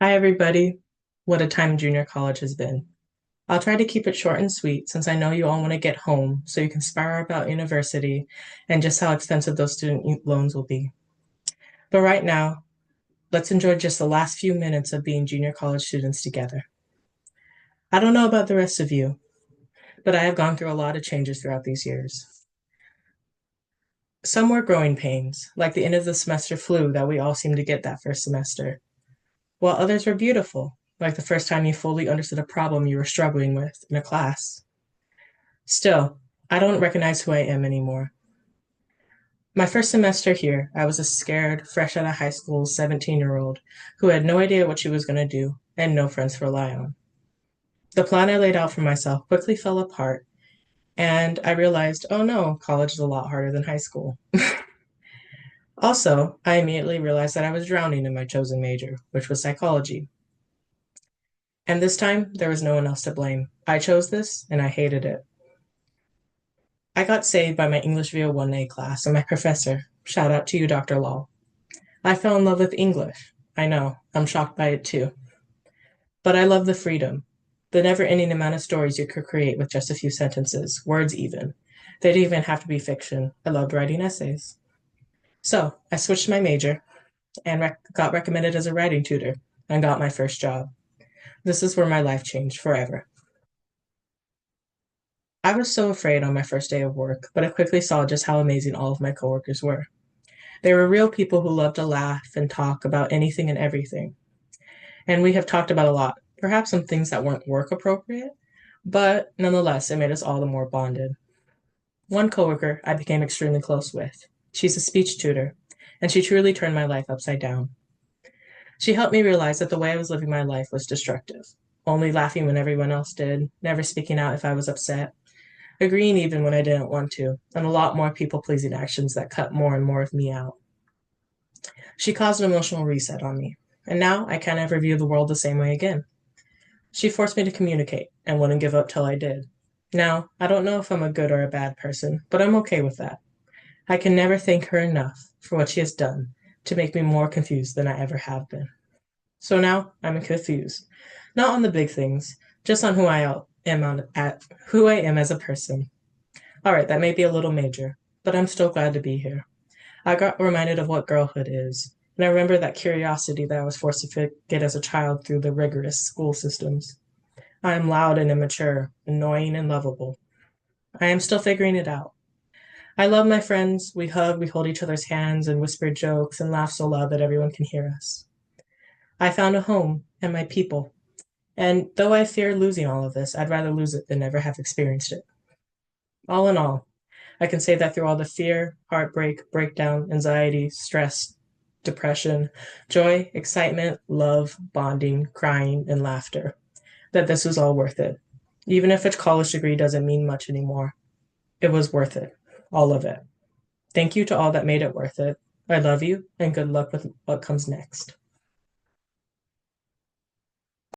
Hi, everybody. What a time junior college has been. I'll try to keep it short and sweet since I know you all want to get home so you can spar about university and just how expensive those student loans will be. But right now, let's enjoy just the last few minutes of being junior college students together. I don't know about the rest of you, but I have gone through a lot of changes throughout these years. Some were growing pains, like the end of the semester flu that we all seemed to get that first semester, while others were beautiful, like the first time you fully understood a problem you were struggling with in a class. Still, I don't recognize who I am anymore. My first semester here, I was a scared, fresh out of high school 17-year-old who had no idea what she was going to do and no friends to rely on. The plan I laid out for myself quickly fell apart, and I realized, oh no, college is a lot harder than high school. Also, I immediately realized that I was drowning in my chosen major, which was psychology. And this time, there was no one else to blame. I chose this, and I hated it. I got saved by my English VO 1A class and my professor. Shout out to you, Dr. Law. I fell in love with English. I know, I'm shocked by it too. But I love the freedom, the never ending amount of stories you could create with just a few sentences, words even. They didn't even have to be fiction. I loved writing essays. So I switched my major and got recommended as a writing tutor and got my first job. This is where my life changed forever. I was so afraid on my first day of work, but I quickly saw just how amazing all of my coworkers were. They were real people who loved to laugh and talk about anything and everything. And we have talked about a lot, perhaps some things that weren't work appropriate, but nonetheless, it made us all the more bonded. One coworker I became extremely close with. She's a speech tutor, and she truly turned my life upside down. She helped me realize that the way I was living my life was destructive, only laughing when everyone else did, never speaking out if I was upset, agreeing even when I didn't want to, and a lot more people pleasing actions that cut more and more of me out. She caused an emotional reset on me, and now I can't ever view the world the same way again. She forced me to communicate and wouldn't give up till I did. Now, I don't know if I'm a good or a bad person, but I'm okay with that. I can never thank her enough for what she has done to make me more confused than I ever have been. So now I'm confused, not on the big things, just on who I am as a person. All right, that may be a little major, but I'm still glad to be here. I got reminded of what girlhood is, and I remember that curiosity that I was forced to forget as a child through the rigorous school systems. I am loud and immature, annoying and lovable. I am still figuring it out. I love my friends. We hug, we hold each other's hands, and whisper jokes and laugh so loud that everyone can hear us. I found a home and my people. And though I fear losing all of this, I'd rather lose it than never have experienced it. All in all, I can say that through all the fear, heartbreak, breakdown, anxiety, stress, depression, joy, excitement, love, bonding, crying, and laughter, that this was all worth it. Even if a college degree doesn't mean much anymore, it was worth it. All of it. Thank you to all that made it worth it. I love you, and good luck with what comes next.